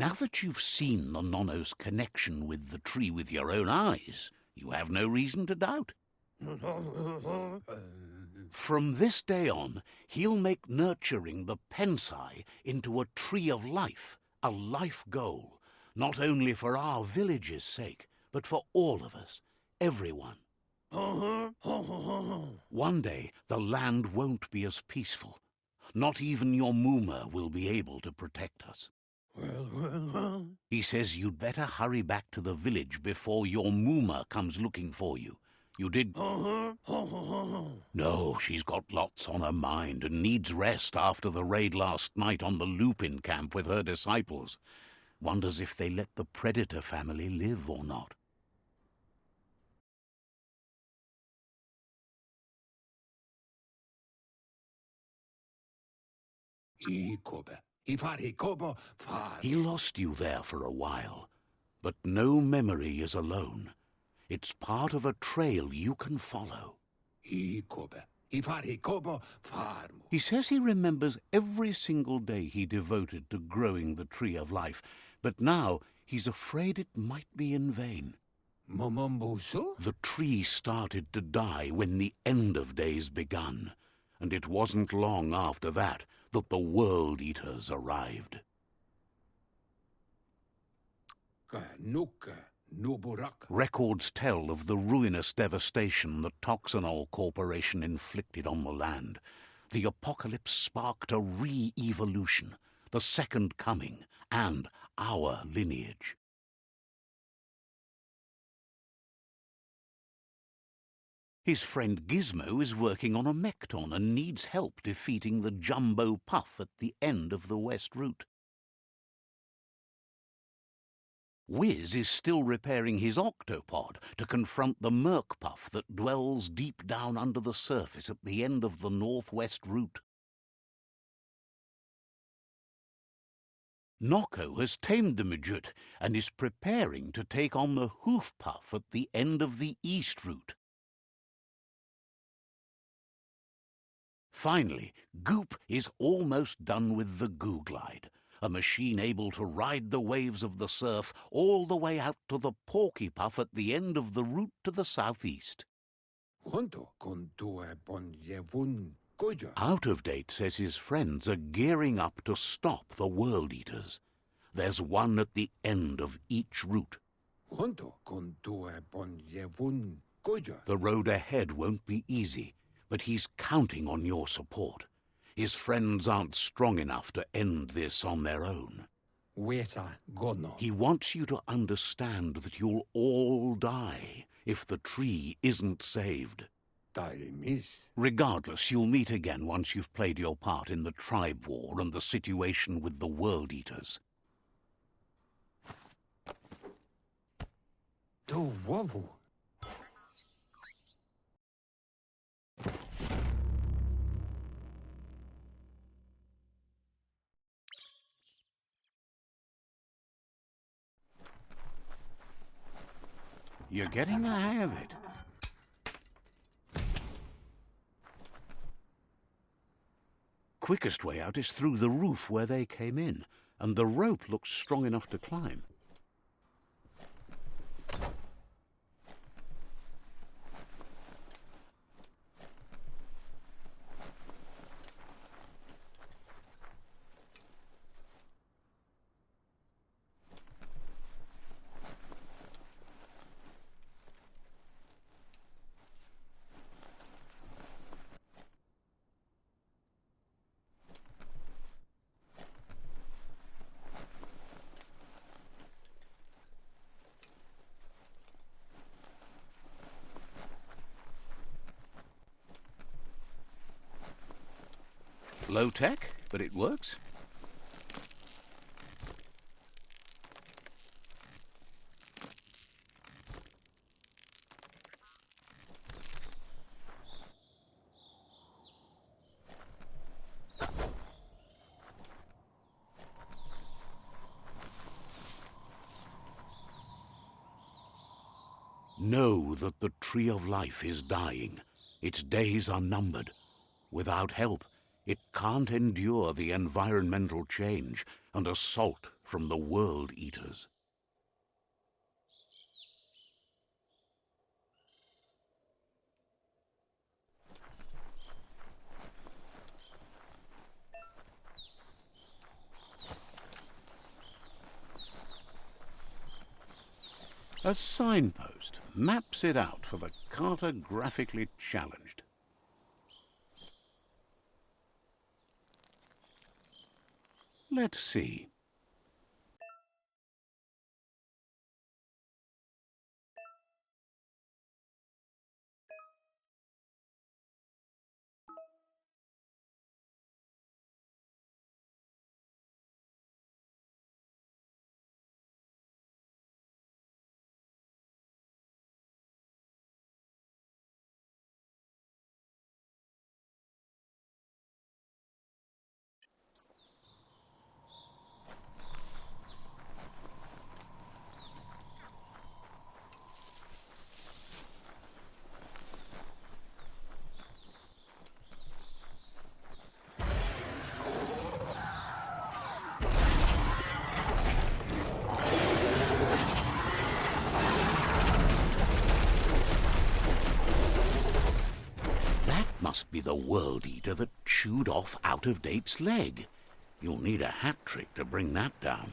Now that you've seen the Nonno's connection with the tree with your own eyes, you have no reason to doubt. From this day on, he'll make nurturing the Pensai into a tree of life, a life goal, not only for our village's sake, but for all of us, everyone. One day, the land won't be as peaceful. Not even your Mooma will be able to protect us. He says you'd better hurry back to the village before your Mooma comes looking for you. You did... No, she's got lots on her mind and needs rest after the raid last night on the Lupin camp with her disciples. Wonders if they let the Predator family live or not. He lost you there for a while, but no memory is alone. It's part of a trail you can follow. He says he remembers every single day he devoted to growing the Tree of Life, but now he's afraid it might be in vain. The tree started to die when the end of days begun, and it wasn't long after that that the World Eaters arrived. Records tell of the ruinous devastation the Toxanol Corporation inflicted on the land. The apocalypse sparked a re-evolution, the Second Coming, and our lineage. His friend Gizmo is working on a Mekton and needs help defeating the Jumbo Puff at the end of the West Route. Wiz is still repairing his octopod to confront the Merc Puff that dwells deep down under the surface at the end of the Northwest Route. Nocco has tamed the Midget and is preparing to take on the Hoof Puff at the end of the East Route. Finally, Goop is almost done with the Goo-Glide, a machine able to ride the waves of the surf all the way out to the Porky Puff at the end of the route to the southeast. Out of Date says his friends are gearing up to stop the World Eaters. There's one at the end of each route. The road ahead won't be easy, but he's counting on your support. His friends aren't strong enough to end this on their own. He wants you to understand that you'll all die if the tree isn't saved. Regardless, you'll meet again once you've played your part in the tribe war and the situation with the World Eaters. You're getting the hang of it. Quickest way out is through the roof where they came in, and the rope looks strong enough to climb. Low tech, but it works. Know that the Tree of Life is dying. Its days are numbered. Without help, It can't endure the environmental change and assault from the world eaters. A signpost maps it out for the cartographically challenged. Let's see. Must be the world eater that chewed off Out-of-Date's leg. You'll need a hat trick to bring that down.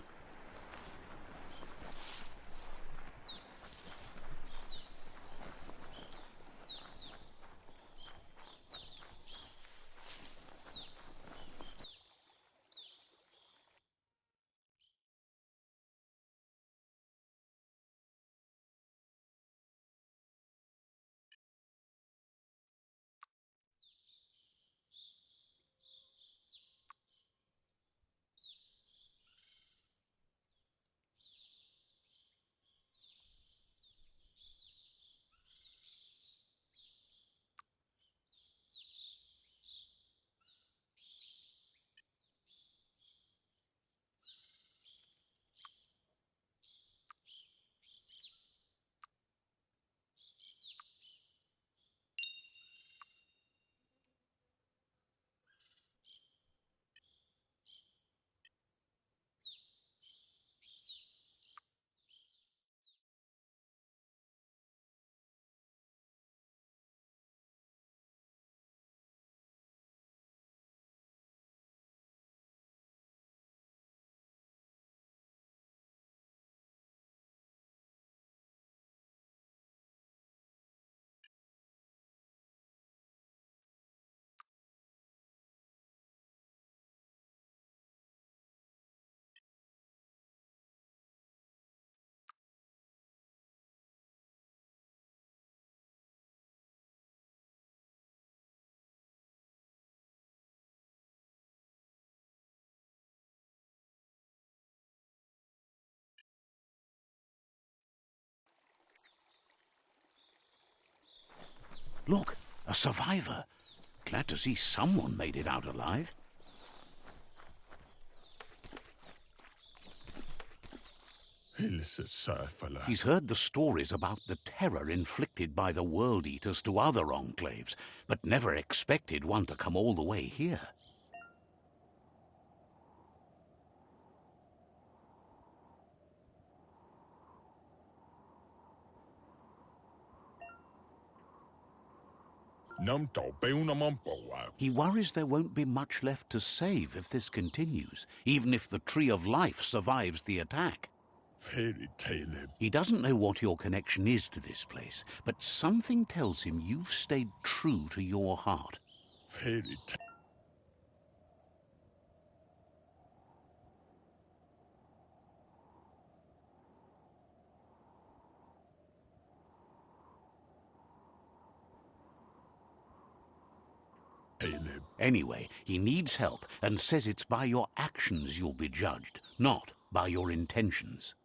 Look, a survivor. Glad to see someone made it out alive. He's heard the stories about the terror inflicted by the world eaters to other enclaves, but never expected one to come all the way here. He worries there won't be much left to save if this continues, even if the Tree of Life survives the attack. He doesn't know what your connection is to this place, but something tells him you've stayed true to your heart. Anyway, he needs help and says it's by your actions you'll be judged, not by your intentions.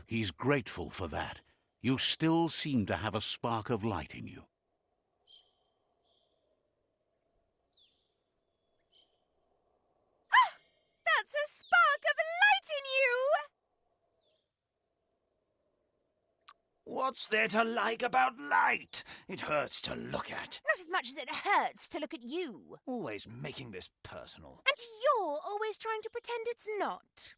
He's grateful for that. You still seem to have a spark of light in you. Ah! That's a spark of light in you! What's there to like about light? It hurts to look at. Not as much as it hurts to look at you. Always making this personal. And you're always trying to pretend it's not.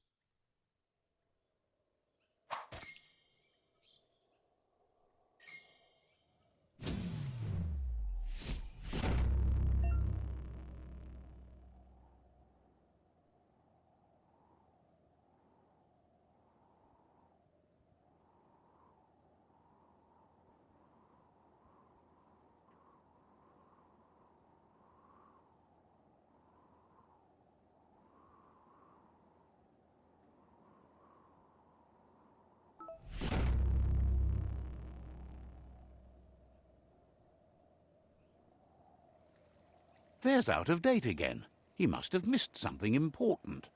There's Out of Date again. He must have missed something important.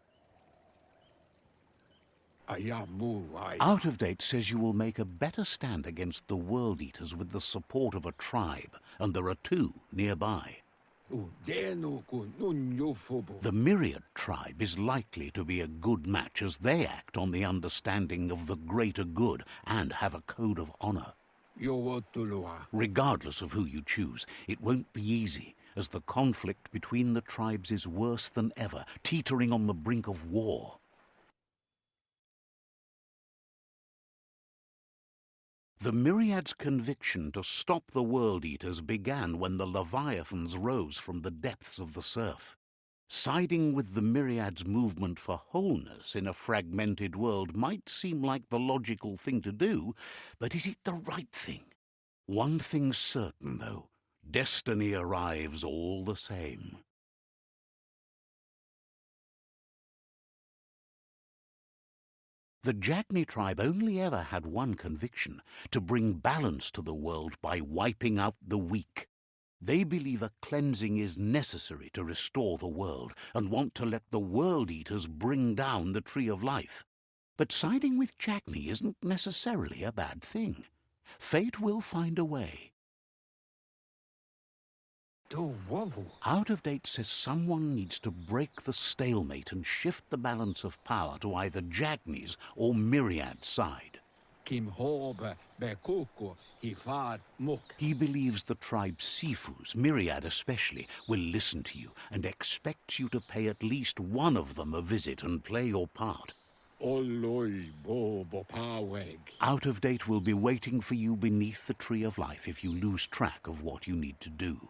Out of Date says you will make a better stand against the World Eaters with the support of a tribe, and there are 2 nearby. The Myriad tribe is likely to be a good match as they act on the understanding of the greater good and have a code of honor. Regardless of who you choose, it won't be easy, as the conflict between the tribes is worse than ever, teetering on the brink of war. The Myriad's conviction to stop the World Eaters began when the Leviathans rose from the depths of the surf. Siding with the Myriad's movement for wholeness in a fragmented world might seem like the logical thing to do, but is it the right thing? One thing's certain, though. Destiny arrives all the same. The Jagni tribe only ever had one conviction: to bring balance to the world by wiping out the weak. They believe a cleansing is necessary to restore the world, and want to let the World Eaters bring down the Tree of Life. But siding with Jagni isn't necessarily a bad thing. Fate will find a way. Out of Date says someone needs to break the stalemate and shift the balance of power to either Jagni's or Myriad's side. He believes the tribe Sifus, Myriad especially, will listen to you and expects you to pay at least one of them a visit and play your part. Out of Date will be waiting for you beneath the Tree of Life if you lose track of what you need to do.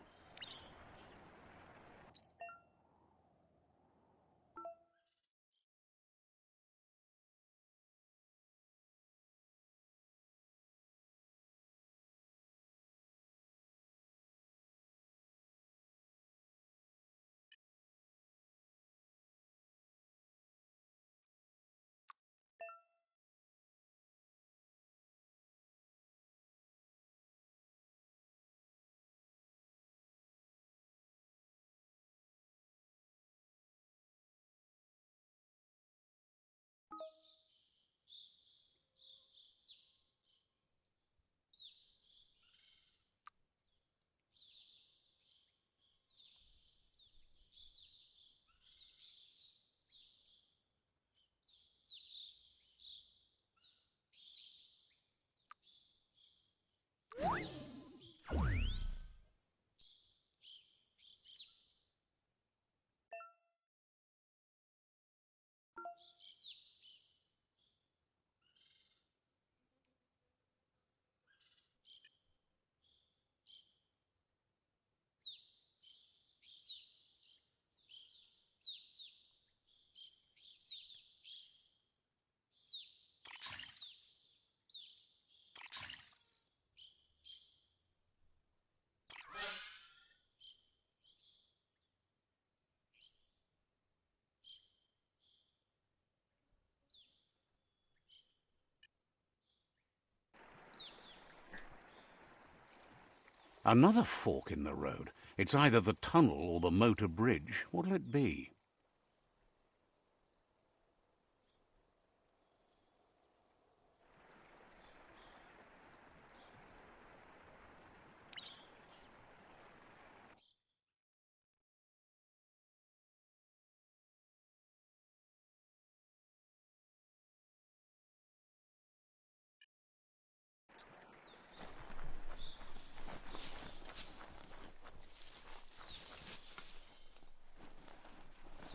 Another fork in the road. It's either the tunnel or the motor bridge. What'll it be?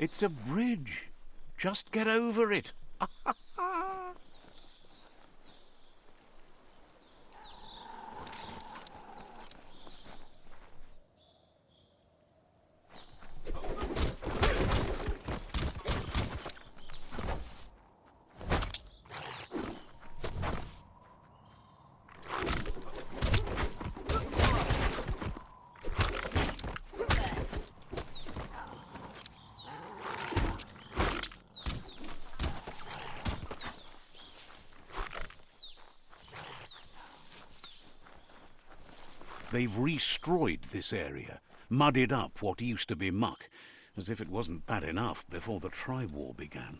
It's a bridge. Just get over it. They've re-strewed this area, muddied up what used to be muck, as if it wasn't bad enough before the tribe war began.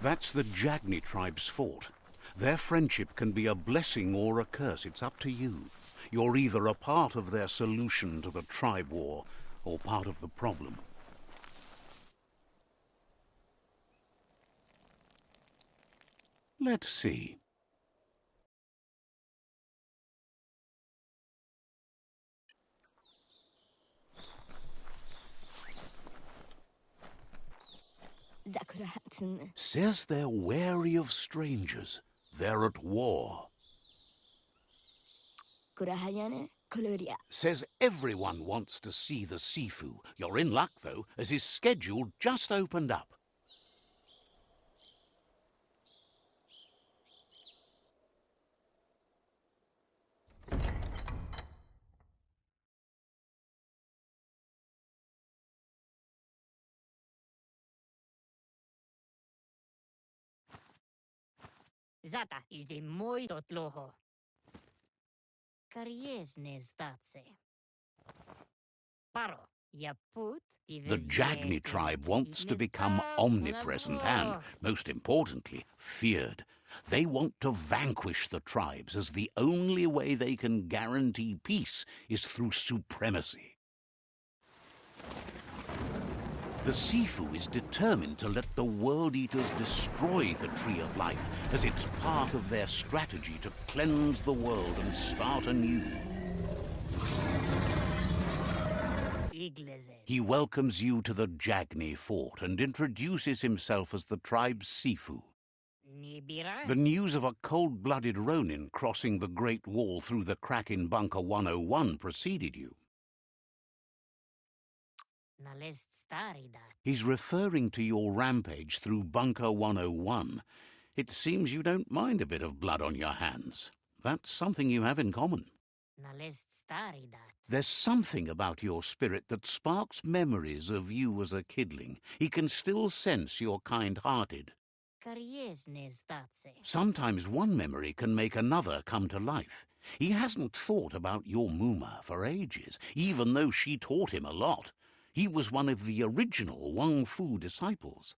That's the Jagni tribe's fort. Their friendship can be a blessing or a curse. It's up to you. You're either a part of their solution to the tribe war or part of the problem. Let's see. Says they're wary of strangers. They're at war. Says everyone wants to see the Sifu. You're in luck, though, as his schedule just opened up. Zata is the moi totloho. Kariesne zdace. Paro, ya put The Jagni tribe wants to become omnipresent and, most importantly, feared. They want to vanquish the tribes, as the only way they can guarantee peace is through supremacy. The Sifu is determined to let the World Eaters destroy the Tree of Life, as it's part of their strategy to cleanse the world and start anew. He welcomes you to the Jagni fort and introduces himself as the tribe's Sifu. The news of a cold-blooded Ronin crossing the Great Wall through the crack in Bunker 101 preceded you. He's referring to your rampage through Bunker 101. It seems you don't mind a bit of blood on your hands. That's something you have in common. There's something about your spirit that sparks memories of you as a kidling. He can still sense you're kind-hearted. Sometimes one memory can make another come to life. He hasn't thought about your Muma for ages, even though she taught him a lot. He was one of the original Wang Fu disciples.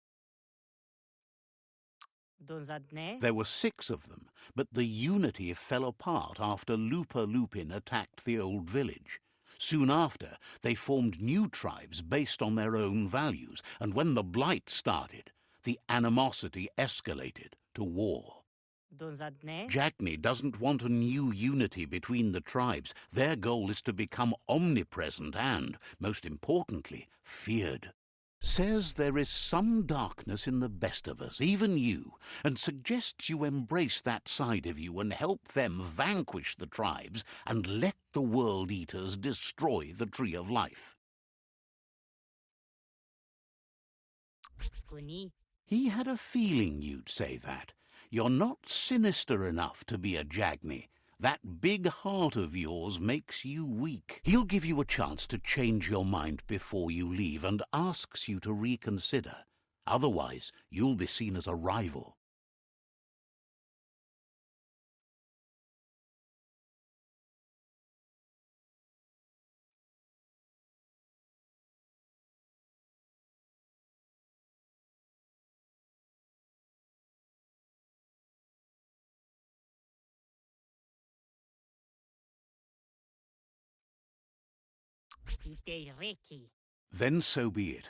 There were 6 of them, but the unity fell apart after Lupa Lupin attacked the old village. Soon after, they formed new tribes based on their own values, and when the Blight started, the animosity escalated to war. Jagni doesn't want a new unity between the tribes. Their goal is to become omnipresent and, most importantly, feared. Says there is some darkness in the best of us, even you, and suggests you embrace that side of you and help them vanquish the tribes and let the World Eaters destroy the Tree of Life. He had a feeling you'd say that. You're not sinister enough to be a Jagni. That big heart of yours makes you weak. He'll give you a chance to change your mind before you leave and asks you to reconsider. Otherwise, you'll be seen as a rival. Ite Reiki. Then so be it.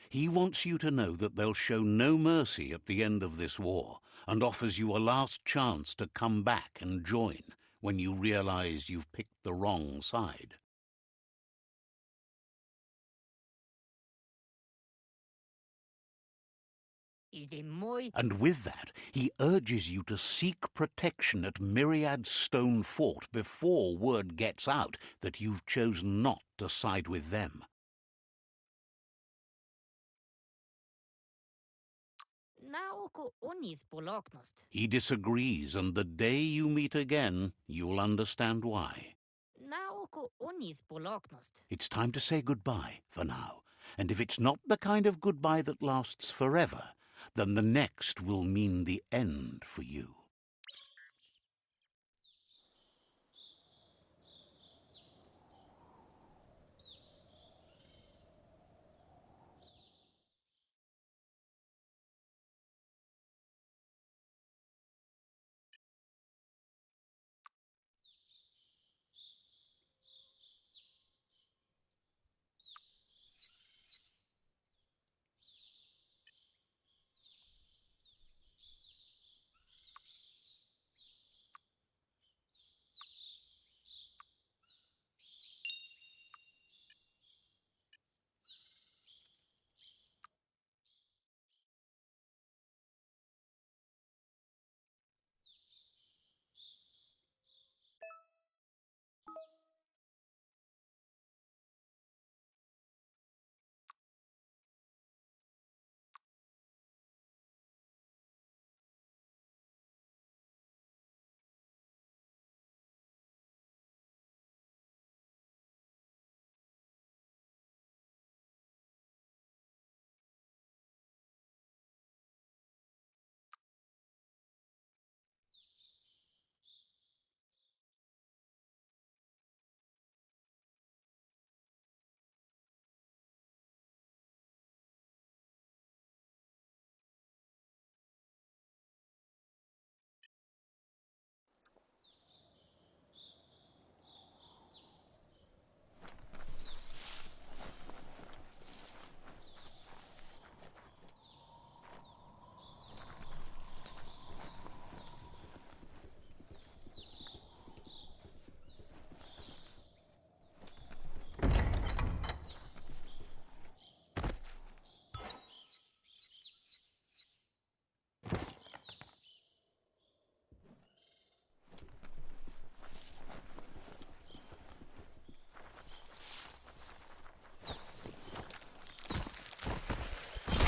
He wants you to know that they'll show no mercy at the end of this war, and offers you a last chance to come back and join when you realize you've picked the wrong side. Ide moi. And with that, he urges you to seek protection at Myriad Stone Fort before word gets out that you've chosen not to side with them. Naoko onis poloknost. He disagrees, and the day you meet again, you'll understand why. Naoko onis poloknost. It's time to say goodbye for now, and if it's not the kind of goodbye that lasts forever, then the next will mean the end for you.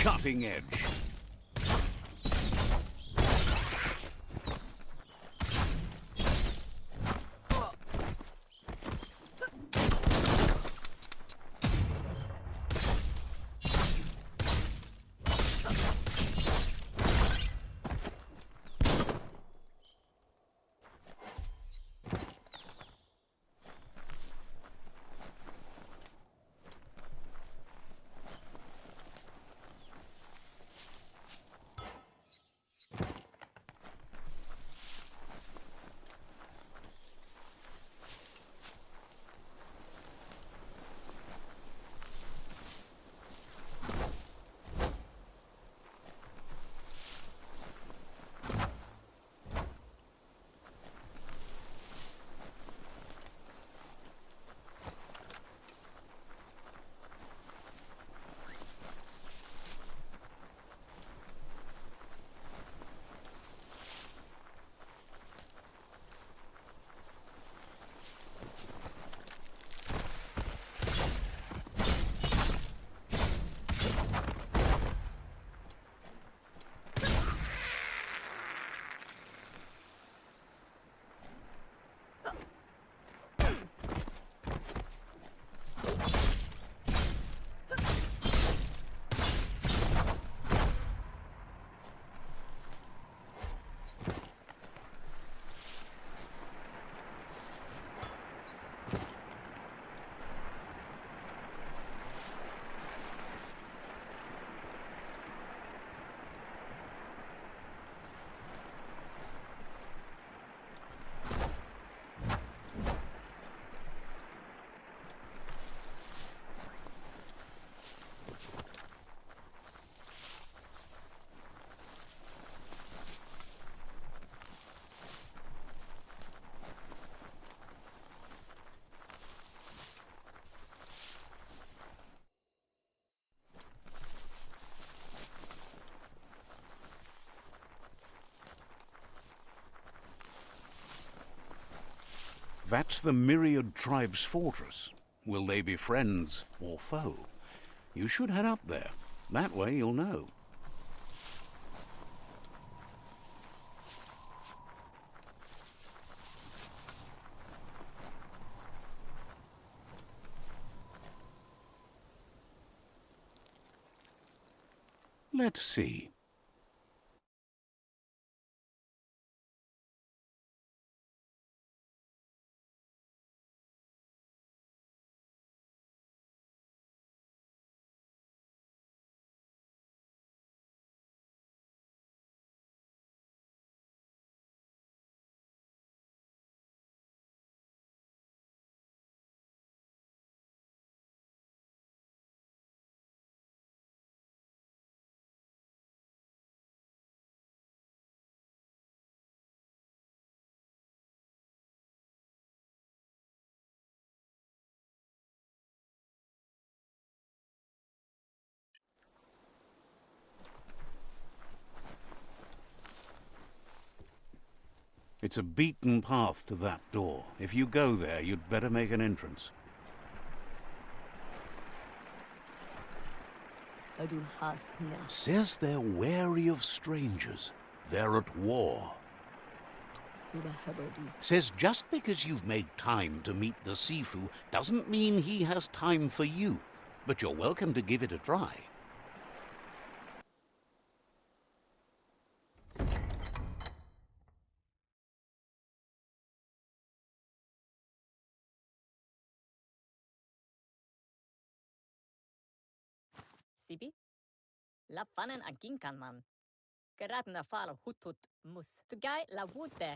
Cutting edge. That's the Myriad Tribe's fortress. Will they be friends or foe? You should head up there. That way you'll know. Let's see. It's a beaten path to that door. If you go there, you'd better make an entrance. Says they're wary of strangers. They're at war. Says just because you've made time to meet the Sifu doesn't mean he has time for you. But you're welcome to give it a try. Sibi? La fanen aginkan man. Geraten na fal hutut mus. Tugai la wute.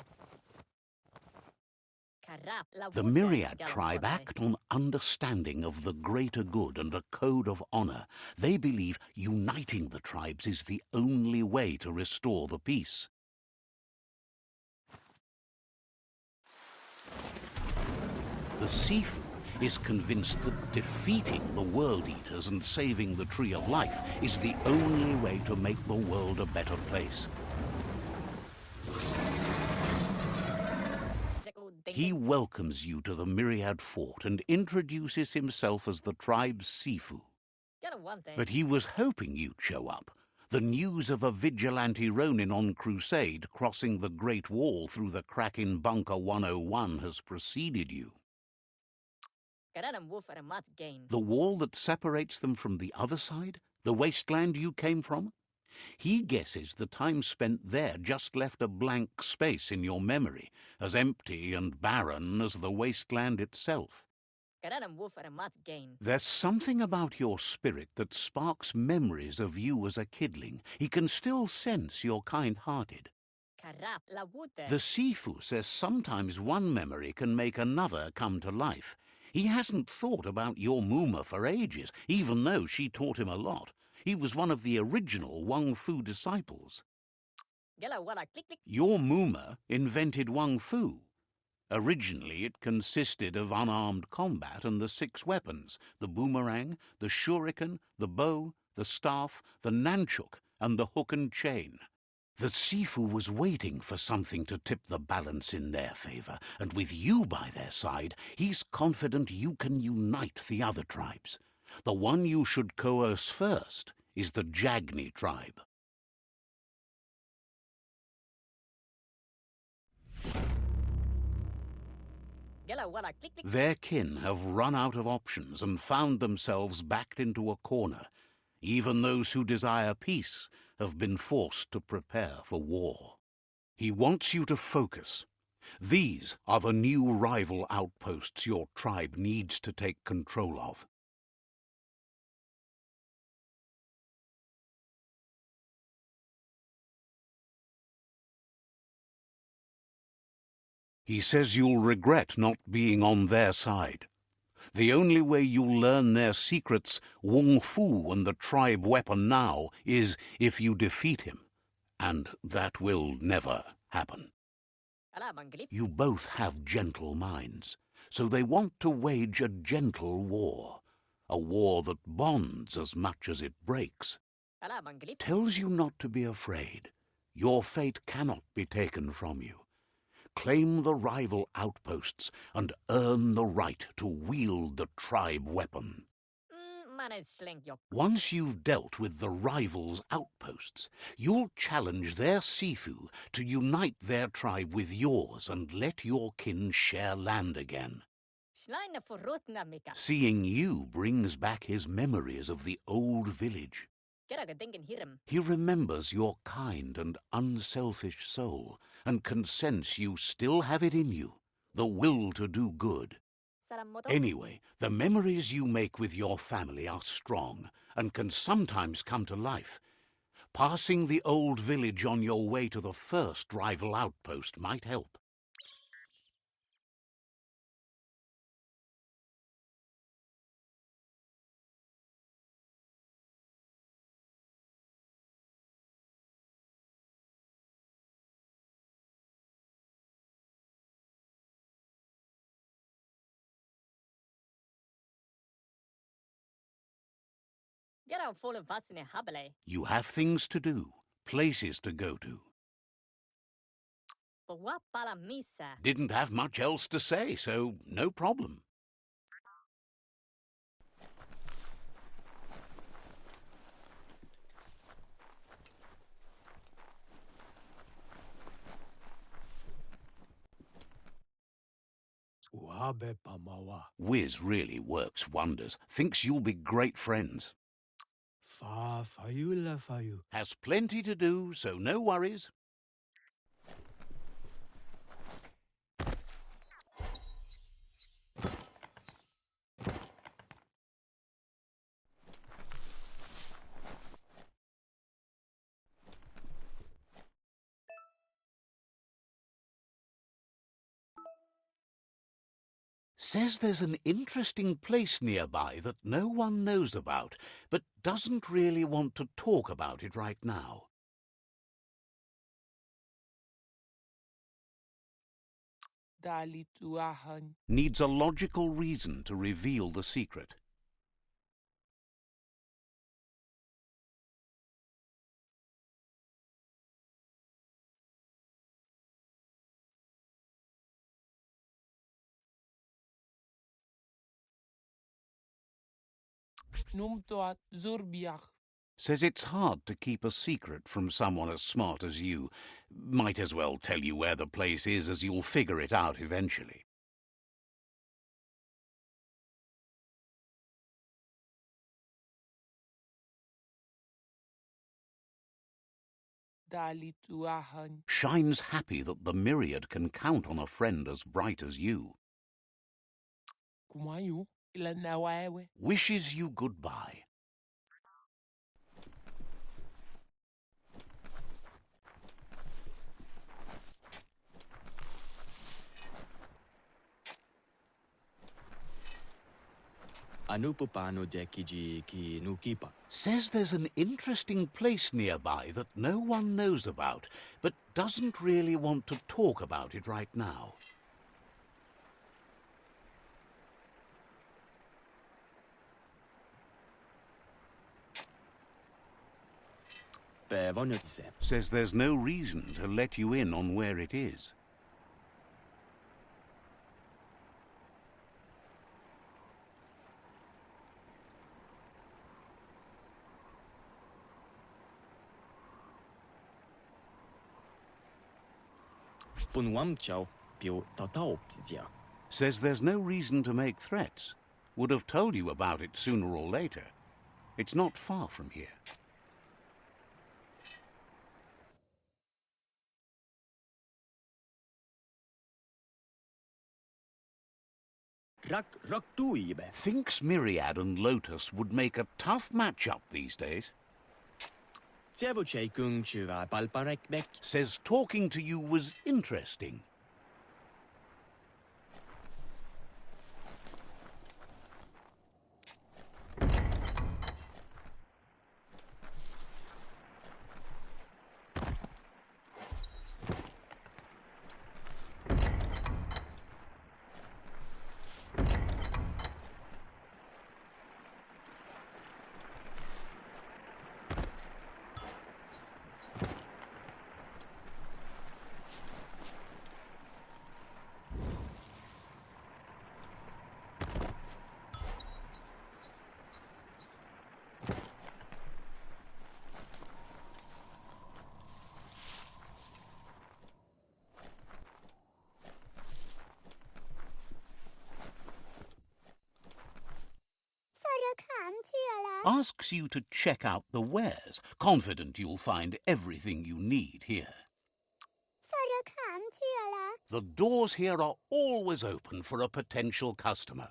The Myriad tribe act on understanding of the greater good and a code of honor. They believe uniting the tribes is the only way to restore the peace. The Sifu is convinced that defeating the World Eaters and saving the Tree of Life is the only way to make the world a better place. He welcomes you to the Myriad Fort and introduces himself as the tribe's Sifu. But he was hoping you'd show up. The news of a vigilante Ronin on crusade crossing the Great Wall through the crack in Bunker 101 has preceded you. The wall that separates them from the other side? The wasteland you came from? He guesses the time spent there just left a blank space in your memory, as empty and barren as the wasteland itself. There's something about your spirit that sparks memories of you as a kidling. He can still sense you're kind-hearted. The Sifu says sometimes one memory can make another come to life. He hasn't thought about your Muma for ages, even though she taught him a lot. He was one of the original Wung Fu disciples. Your Muma invented Wung Fu. Originally, it consisted of unarmed combat and the 6 weapons, the boomerang, the shuriken, the bow, the staff, the nunchuk, and the hook and chain. The Sifu was waiting for something to tip the balance in their favor, and with you by their side, he's confident you can unite the other tribes. The one you should coerce first is the Jagni tribe. Their kin have run out of options and found themselves backed into a corner. Even those who desire peace have been forced to prepare for war. He wants you to focus. These are the new rival outposts your tribe needs to take control of. He says you'll regret not being on their side. The only way you'll learn their secrets, Wung Fu and the tribe weapon now, is if you defeat him. And that will never happen. You both have gentle minds, so they want to wage a gentle war. A war that bonds as much as it breaks. Tells you not to be afraid. Your fate cannot be taken from you. claim the rival outposts and earn the right to wield the tribe weapon. Once you've dealt with the rivals' outposts, you'll challenge their Sifu to unite their tribe with yours and let your kin share land again. Seeing you brings back his memories of the old village. He remembers your kind and unselfish soul and can sense you still have it in you, the will to do good. Anyway, the memories you make with your family are strong and can sometimes come to life. Passing the old village on your way to the first rival outpost might help. You have things to do, places to go to. Didn't have much else to say, so no problem. Wiz really works wonders. Thinks you'll be great friends. Has plenty to do, so no worries. Says there's an interesting place nearby that no one knows about, but doesn't really want to talk about it right now. Needs a logical reason to reveal the secret. Says it's hard to keep a secret from someone as smart as you. Might as well tell you where the place is, as you'll figure it out eventually. Shines happy that the myriad can count on a friend as bright as you. Wishes you goodbye. Says there's an interesting place nearby that no one knows about, but doesn't really want to talk about it right now. Says there's no reason to let you in on where it is. Says there's no reason to make threats. Would have told you about it sooner or later. It's not far from here. Thinks Myriad and Lotus would make a tough match-up these days. Says talking to you was interesting. asks you to check out the wares, confident you'll find everything you need here. The doors here are always open for a potential customer.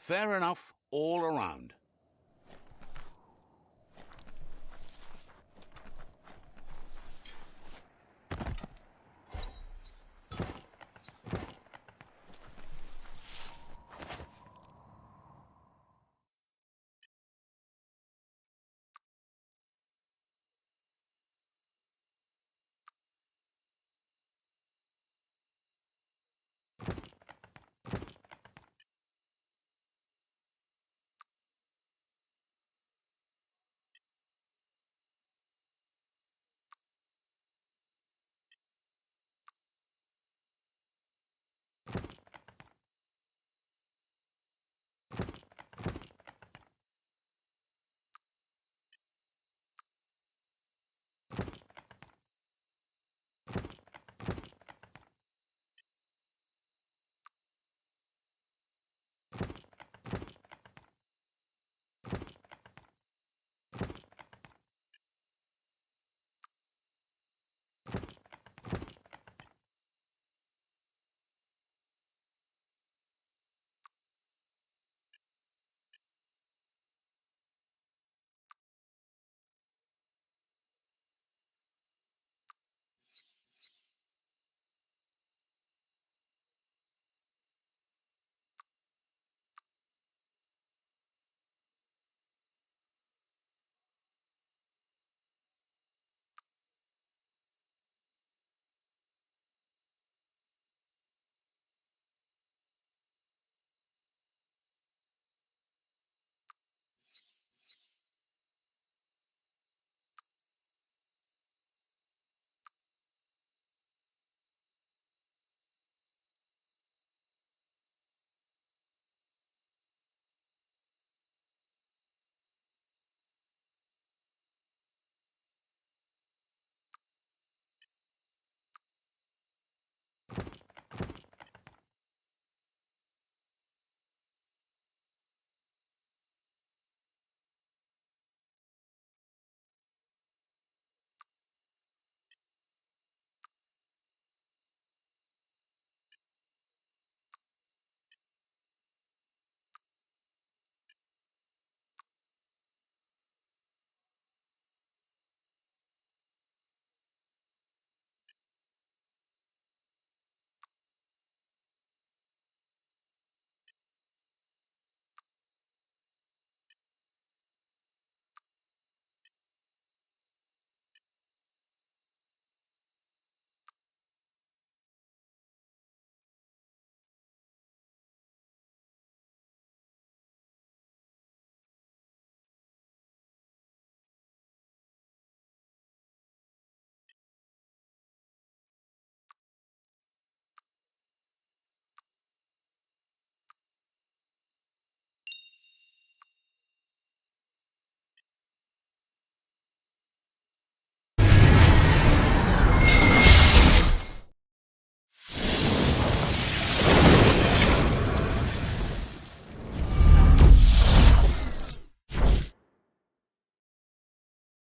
Fair enough all around.